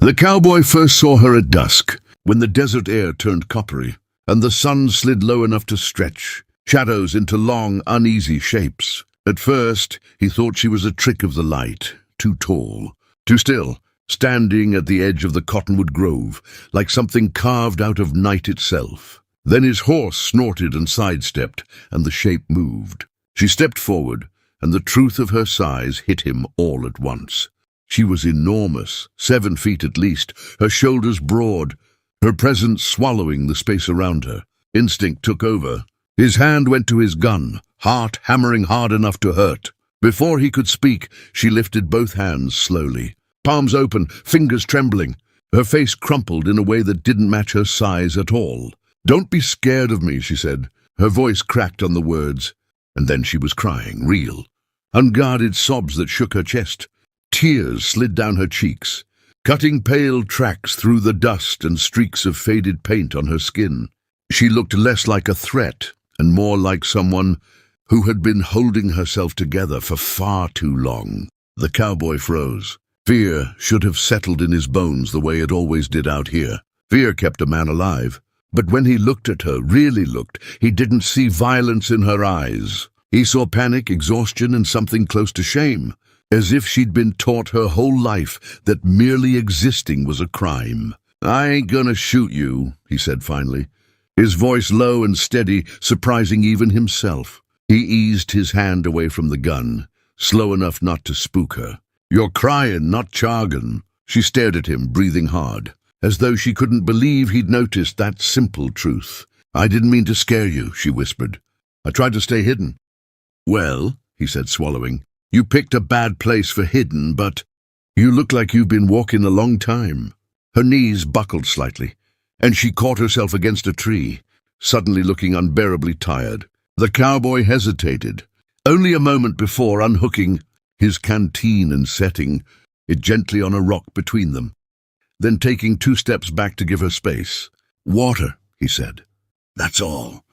The cowboy first saw her at dusk, when the desert air turned coppery, and the sun slid low enough to stretch shadows into long, uneasy shapes. At first, he thought she was a trick of the light, too tall, too still, standing at the edge of the cottonwood grove, like something carved out of night itself. Then his horse snorted and sidestepped, and the shape moved. She stepped forward, and the truth of her size hit him all at once. She was enormous, 7 feet at least, her shoulders broad, her presence swallowing the space around her. Instinct took over. His hand went to his gun, heart hammering hard enough to hurt. Before he could speak, she lifted both hands slowly, palms open, fingers trembling. Her face crumpled in a way that didn't match her size at all. "Don't be scared of me," she said. Her voice cracked on the words, and then she was crying, real. Unguarded sobs that shook her chest. Tears slid down her cheeks, cutting pale tracks through the dust and streaks of faded paint on her skin. She looked less like a threat and more like someone who had been holding herself together for far too long. The cowboy froze. Fear should have settled in his bones the way it always did out here. Fear kept a man alive. But when he looked at her, really looked, he didn't see violence in her eyes. He saw panic, exhaustion, and something close to shame, as if she'd been taught her whole life that merely existing was a crime. "I ain't gonna shoot you," he said finally, his voice low and steady, surprising even himself. He eased his hand away from the gun, slow enough not to spook her. "You're crying, not charging." She stared at him, breathing hard, as though she couldn't believe he'd noticed that simple truth. "I didn't mean to scare you," she whispered. "I tried to stay hidden." "Well," he said, swallowing, "you picked a bad place for hidden, but you look like you've been walking a long time." Her knees buckled slightly, and she caught herself against a tree, suddenly looking unbearably tired. The cowboy hesitated, only a moment before unhooking his canteen and setting it gently on a rock between them, then taking 2 steps back to give her space. "Water," he said. "That's all.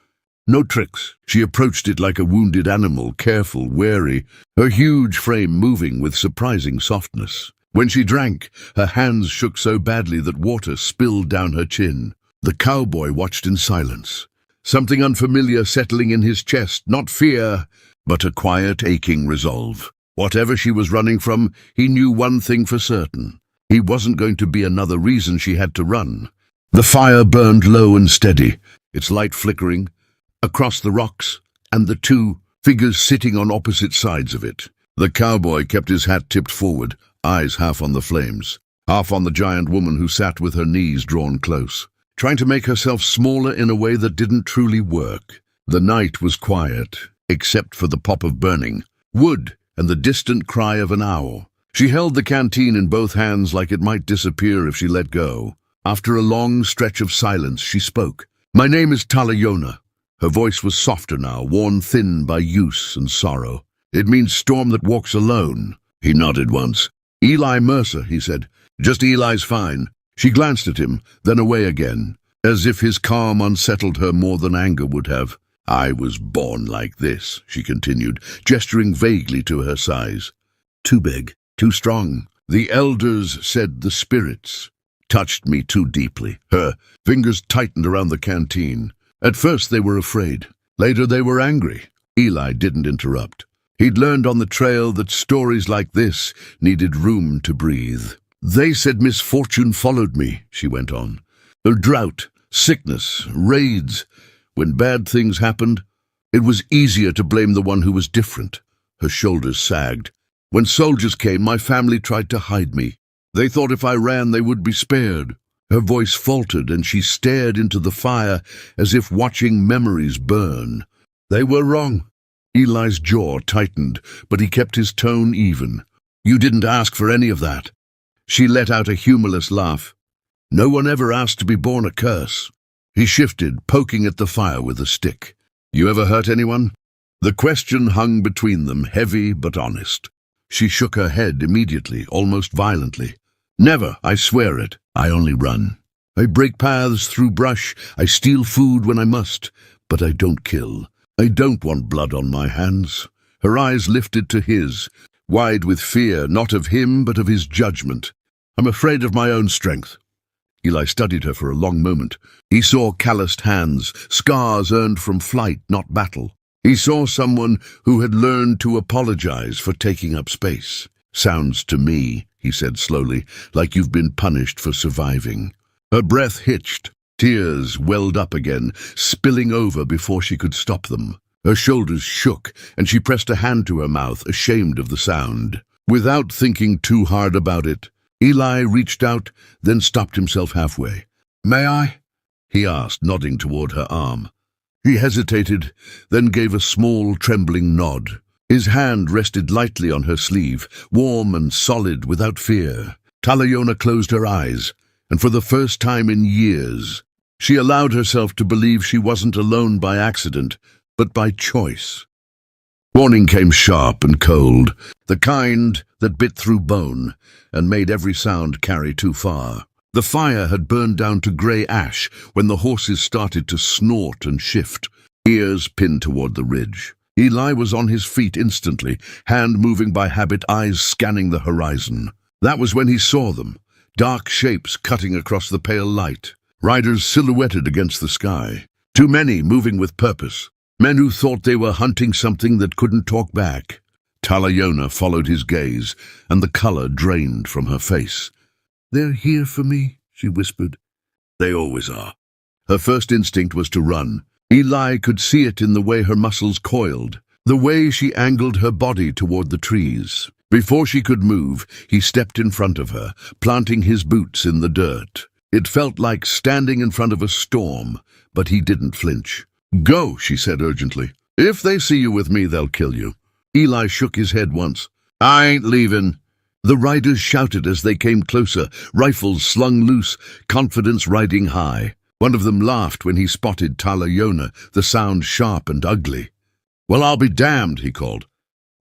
No tricks." She approached it like a wounded animal, careful, wary, her huge frame moving with surprising softness. When she drank, her hands shook so badly that water spilled down her chin. The cowboy watched in silence, something unfamiliar settling in his chest, not fear, but a quiet, aching resolve. Whatever she was running from, he knew one thing for certain. He wasn't going to be another reason she had to run. The fire burned low and steady, its light flickering across the rocks, and the 2 figures sitting on opposite sides of it. The cowboy kept his hat tipped forward, eyes half on the flames, half on the giant woman who sat with her knees drawn close, trying to make herself smaller in a way that didn't truly work. The night was quiet, except for the pop of burning wood and the distant cry of an owl. She held the canteen in both hands like it might disappear if she let go. After a long stretch of silence, she spoke. "My name is Talayona." Her voice was softer now, worn thin by use and sorrow. "It means storm that walks alone." He nodded once. "Eli Mercer," he said. "Just Eli's fine." She glanced at him, then away again, as if his calm unsettled her more than anger would have. "I was born like this," she continued, gesturing vaguely to her size. "Too big, too strong. The elders said the spirits touched me too deeply." Her fingers tightened around the canteen. At first they were afraid. Later they were angry. Eli didn't interrupt. He'd learned on the trail that stories like this needed room to breathe. "They said misfortune followed me," she went on. "A drought, sickness, raids. When bad things happened, it was easier to blame the one who was different." Her shoulders sagged. "When soldiers came, my family tried to hide me. They thought if I ran, they would be spared." Her voice faltered, and she stared into the fire as if watching memories burn. "They were wrong." Eli's jaw tightened, but he kept his tone even. "You didn't ask for any of that." She let out a humorless laugh. "No one ever asked to be born a curse." He shifted, poking at the fire with a stick. "You ever hurt anyone?" The question hung between them, heavy but honest. She shook her head immediately, almost violently. "Never, I swear it. I only run. I break paths through brush. I steal food when I must, but I don't kill. I don't want blood on my hands." Her eyes lifted to his, wide with fear, not of him but of his judgment. I'm afraid of my own strength." Eli studied her for a long moment. He saw calloused hands, scars earned from flight, not battle. He saw someone who had learned to apologize for taking up space. "Sounds to me," he said slowly, "like you've been punished for surviving." Her breath hitched. Tears welled up again, spilling over before she could stop them. Her shoulders shook, and she pressed a hand to her mouth, ashamed of the sound. Without thinking too hard about it, Eli reached out, then stopped himself halfway. "May I?" he asked, nodding toward her arm. He hesitated, then gave a small, trembling nod. His hand rested lightly on her sleeve, warm and solid, without fear. Talayona closed her eyes, and for the first time in years, she allowed herself to believe she wasn't alone by accident, but by choice. Morning came sharp and cold, the kind that bit through bone and made every sound carry too far. The fire had burned down to grey ash when the horses started to snort and shift, ears pinned toward the ridge. Eli was on his feet instantly, hand moving by habit, eyes scanning the horizon. That was when he saw them, dark shapes cutting across the pale light, riders silhouetted against the sky. Too many moving with purpose. Men who thought they were hunting something that couldn't talk back. Talayona followed his gaze, and the color drained from her face. "They're here for me," she whispered. "They always are." Her first instinct was to run. Eli could see it in the way her muscles coiled, the way she angled her body toward the trees. Before she could move, he stepped in front of her, planting his boots in the dirt. It felt like standing in front of a storm, but he didn't flinch. "Go," she said urgently. "If they see you with me, they'll kill you." Eli shook his head once. "I ain't leaving." The riders shouted as they came closer, rifles slung loose, confidence riding high. One of them laughed when he spotted Talayona, the sound sharp and ugly. "Well, I'll be damned," he called.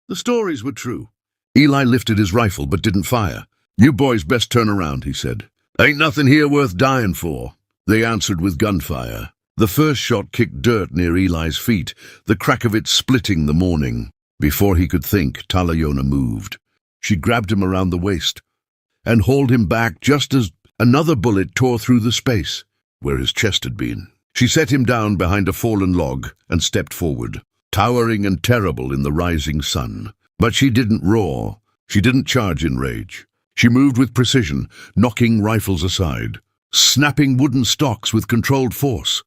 The stories were true. Eli lifted his rifle but didn't fire. "You boys best turn around," he said. "Ain't nothing here worth dying for." They answered with gunfire. The first shot kicked dirt near Eli's feet, the crack of it splitting the morning. Before he could think, Talayona moved. She grabbed him around the waist and hauled him back just as another bullet tore through the space where his chest had been. She set him down behind a fallen log and stepped forward, towering and terrible in the rising sun. But she didn't roar. She didn't charge in rage. She moved with precision, knocking rifles aside, snapping wooden stocks with controlled force,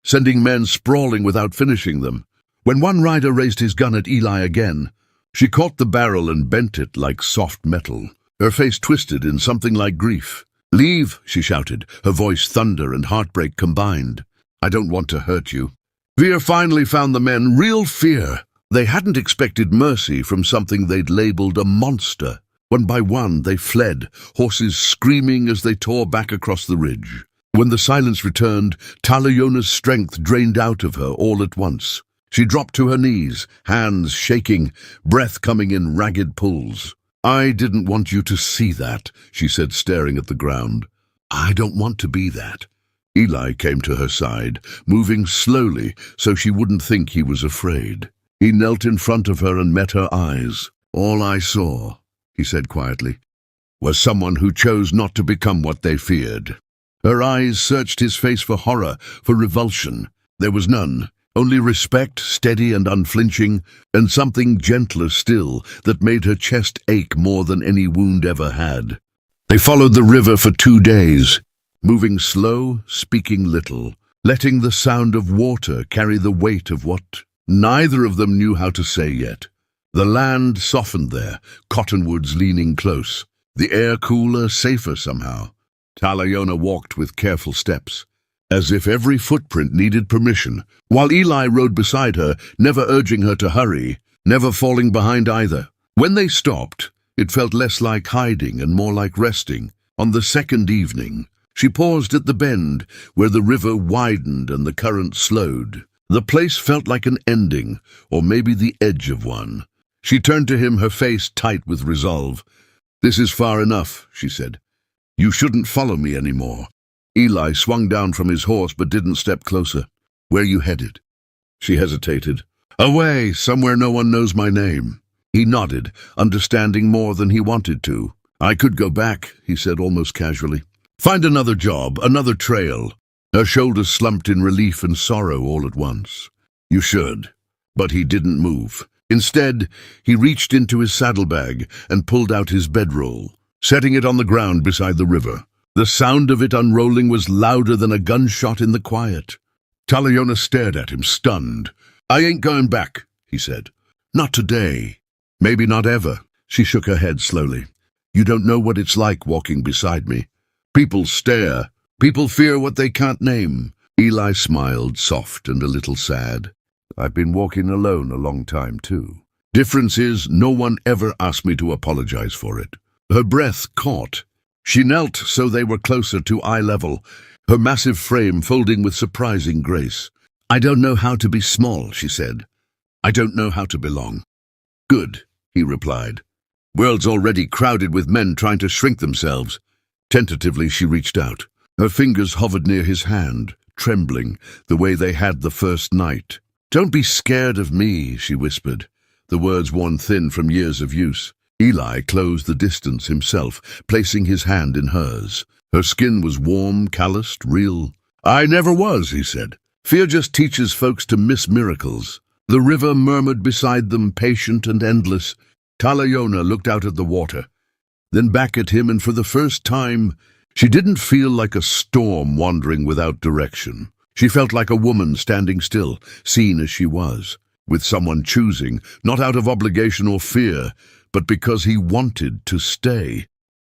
sending men sprawling without finishing them. When one rider raised his gun at Eli again, she caught the barrel and bent it like soft metal. Her face twisted in something like grief. "Leave," she shouted, her voice thunder and heartbreak combined. "I don't want to hurt you." Fear finally found the men, real fear. They hadn't expected mercy from something they'd labeled a monster. One by one they fled, horses screaming as they tore back across the ridge. When the silence returned, Talayona's strength drained out of her all at once. She dropped to her knees, hands shaking, breath coming in ragged pulls. "I didn't want you to see that," she said, staring at the ground. "I don't want to be that." Eli came to her side, moving slowly so she wouldn't think he was afraid. He knelt in front of her and met her eyes. "All I saw," he said quietly, "was someone who chose not to become what they feared." Her eyes searched his face for horror, for revulsion. There was none, only respect, steady and unflinching, and something gentler still that made her chest ache more than any wound ever had. They followed the river for 2 days, moving slow, speaking little, letting the sound of water carry the weight of what neither of them knew how to say yet. The land softened there, cottonwoods leaning close, the air cooler, safer somehow. Talayona walked with careful steps, as if every footprint needed permission, while Eli rode beside her, never urging her to hurry, never falling behind either. When they stopped, it felt less like hiding and more like resting. On the second evening, she paused at the bend, where the river widened and the current slowed. The place felt like an ending, or maybe the edge of one. She turned to him, her face tight with resolve. "This is far enough," she said. "You shouldn't follow me anymore." Eli swung down from his horse but didn't step closer. "Where you headed?" She hesitated. "Away, somewhere no one knows my name." He nodded, understanding more than he wanted to. I could go back, he said almost casually. Find another job, another trail. Her shoulders slumped in relief and sorrow all at once. You should. But he didn't move. Instead, he reached into his saddlebag and pulled out his bedroll, setting it on the ground beside the river. The sound of it unrolling was louder than a gunshot in the quiet. Talayona stared at him, stunned. I ain't going back, he said. Not today. Maybe not ever. She shook her head slowly. You don't know what it's like walking beside me. People stare. People fear what they can't name. Eli smiled, soft and a little sad. I've been walking alone a long time, too. Difference is, no one ever asked me to apologize for it. Her breath caught. She knelt so they were closer to eye level, her massive frame folding with surprising grace. I don't know how to be small, she said. I don't know how to belong. Good, he replied. World's already crowded with men trying to shrink themselves. Tentatively, she reached out. Her fingers hovered near his hand, trembling, the way they had the first night. Don't be scared of me, she whispered, the words worn thin from years of use. Eli closed the distance himself, placing his hand in hers. Her skin was warm, calloused, real. I never was, he said. Fear just teaches folks to miss miracles. The river murmured beside them, patient and endless. Talayona looked out at the water, then back at him, and for the first time, she didn't feel like a storm wandering without direction. She felt like a woman standing still, seen as she was, with someone choosing, not out of obligation or fear, but because he wanted to stay.